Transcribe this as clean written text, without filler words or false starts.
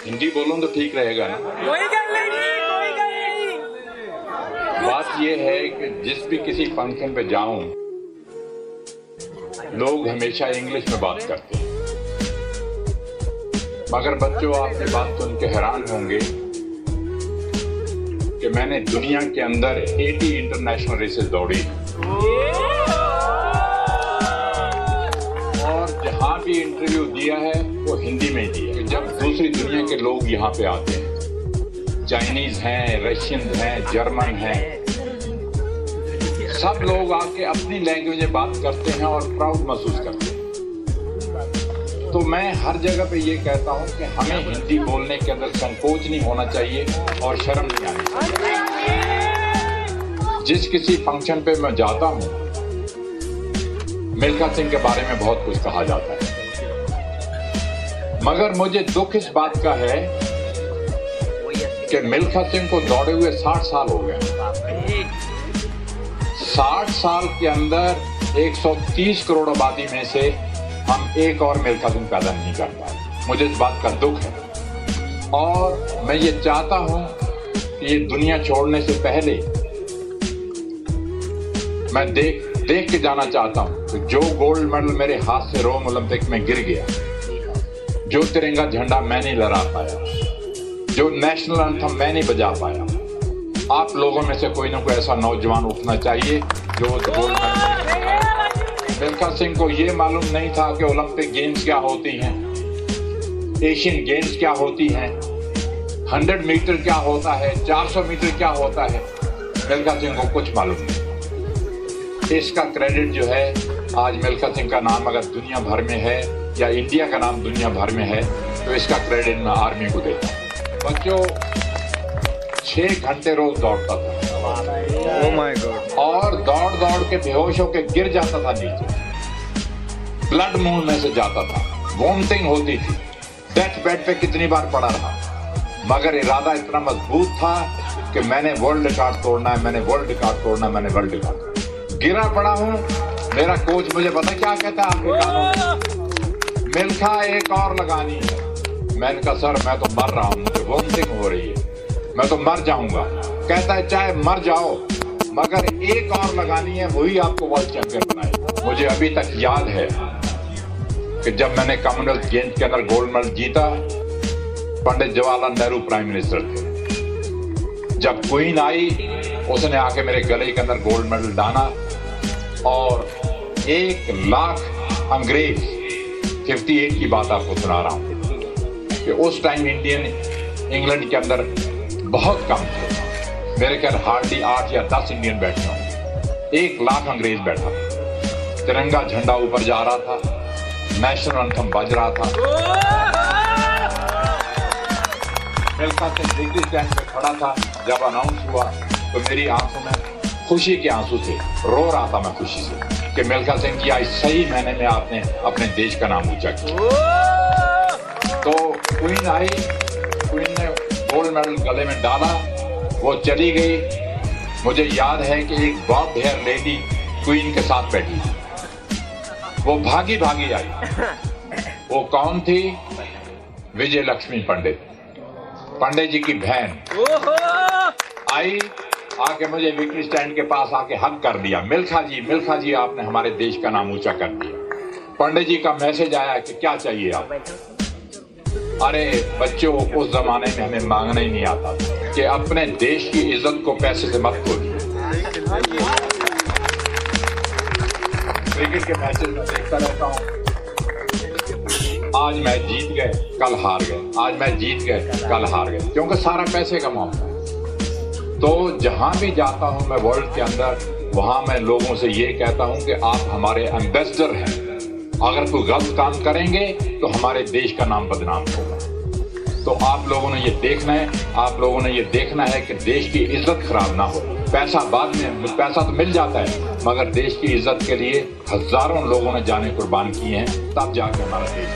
हिंदी बोलूं तो ठीक रहेगा ना? कोई गल नहीं। बात यह है कि जिस भी किसी फंक्शन पे जाऊं, लोग हमेशा इंग्लिश में बात करते हैं। मगर बच्चों, आप ये बात सुन के हैरान होंगे कि मैंने दुनिया के अंदर 80 इंटरनेशनल रेसेस दौड़ी और जहां भी इंटरव्यू दिया है वो हिंदी में दिया। जब दूसरी दुनिया के लोग यहाँ पे आते हैं, चाइनीज हैं, रशियन हैं, जर्मन हैं, सब लोग आके अपनी लैंग्वेज में बात करते हैं और प्राउड महसूस करते हैं। तो मैं हर जगह पे ये कहता हूँ कि हमें हिंदी बोलने के अंदर संकोच नहीं होना चाहिए और शर्म नहीं आनी चाहिए। जिस किसी फंक्शन पे मैं जाता हूँ, मिल्खा सिंह के बारे में बहुत कुछ कहा जाता है, मगर मुझे दुख इस बात का है कि मिल्खा सिंह को दौड़े हुए 60 साल हो गए। 60 साल के अंदर 130 करोड़ आबादी में से हम एक और मिल्खा सिंह पैदा नहीं कर पाए। मुझे इस बात का दुख है और मैं ये चाहता हूं कि ये दुनिया छोड़ने से पहले मैं देख के जाना चाहता हूं कि जो गोल्ड मेडल मेरे हाथ से रोम ओलंपिक में गिर गया, जो तिरंगा झंडा मैं नहीं लहरा पाया, जो नेशनल एंथम मैं नहीं बजा पाया, आप लोगों में से कोई ना कोई ऐसा नौजवान उठना चाहिए जो गोल्ड मेडल। मिल्खा सिंह को ये मालूम नहीं था कि ओलंपिक गेम्स क्या होती हैं, एशियन गेम्स क्या होती हैं, 100 मीटर क्या होता है, 400 मीटर क्या होता है। मिल्खा सिंह को कुछ मालूम नहीं। इसका क्रेडिट जो है, आज मिल्खा सिंह का नाम अगर दुनिया भर में है या इंडिया का नाम दुनिया भर में है, तो इसका क्रेडिट मैं आर्मी को देता हूँ। बच्चों, 6 घंटे रोज दौड़ता था। Oh my God. और दौड़ के बेहोश होके गिर जाता था नीचे, ब्लड मुंह में से जाता था, वॉमिटिंग होती थी, डेथ बेड पे कितनी बार पड़ा रहा, मगर इरादा इतना मजबूत था कि मैंने वर्ल्ड रिकॉर्ड तोड़ना है, मैंने वर्ल्ड रिकॉर्ड तोड़ना है, मैंने वर्ल्ड रिकॉर्ड। गिरा पड़ा हूं, मेरा कोच मुझे पता क्या कहता है आपके कानों, मिल्खा एक और लगानी है। मैंने कहा सर मैं तो मर रहा हूं, मुझे वॉमिटिंग हो रही है, मैं तो मर जाऊंगा। कहता है चाहे मर जाओ मगर एक और लगानी है, वही आपको वर्ल्ड चैंपियन बनाए। मुझे अभी तक याद है कि जब मैंने कॉमनवेल्थ गेम्स के अंदर गोल्ड मेडल जीता, पंडित जवाहरलाल नेहरू प्राइम मिनिस्टर थे। जब क्वीन आई, उसने आके मेरे गले के अंदर गोल्ड मेडल डाला और 1 लाख अंग्रेज, 58 की बात आपको सुना रहा हूं कि उस टाइम इंग्लैंड के अंदर बहुत कम थे। मेरे ख्याल हार्डली 8 या 10 इंडियन बैठे होंगे। 1 लाख अंग्रेज बैठा, तिरंगा झंडा ऊपर जा रहा था, नेशनल एंथम बज रहा था। मिल्खा सिंह ब्रिटिश स्टैंड पे खड़ा था। जब अनाउंस हुआ तो मेरी आंखों में खुशी के आंसू थे, रो रहा था मैं खुशी से कि मिल्खा सिंह की आज सही मायने में आपने अपने देश का नाम ऊंचा किया। तो क्वीन आई, क्वीन ने गोल्ड मेडल गले में डाला, वो चली गई। मुझे याद है कि एक बॉब हेयर लेडी क्वीन के साथ बैठी थी, वो भागी आई। वो कौन थी? विजय लक्ष्मी पंडित जी की बहन आई, आके मुझे विक्ट्री स्टैंड के पास आके हक कर दिया, मिल्खा जी आपने हमारे देश का नाम ऊंचा कर दिया। पंडित जी का मैसेज आया कि क्या चाहिए आप। अरे बच्चों, उस जमाने में हमें मांगना ही नहीं आता कि अपने देश की इज्जत को पैसे से मत तोड़िए। क्रिकेट के मैचेस में देखता रहता हूँ, आज मैच जीत गए कल हार गए, आज मैच जीत गए कल हार गए, क्योंकि सारा पैसे का मामला है। तो जहां भी जाता हूं मैं वर्ल्ड के अंदर, वहां मैं लोगों से ये कहता हूं कि आप हमारे एम्बेसडर हैं। अगर कोई गलत काम करेंगे तो हमारे देश का नाम बदनाम होगा। तो आप लोगों ने ये देखना है कि देश की इज्जत खराब ना हो। पैसा बाद में, पैसा तो मिल जाता है, मगर देश की इज्जत के लिए हजारों लोगों ने जाने कुर्बान किए हैं, तब जाके हमारा देश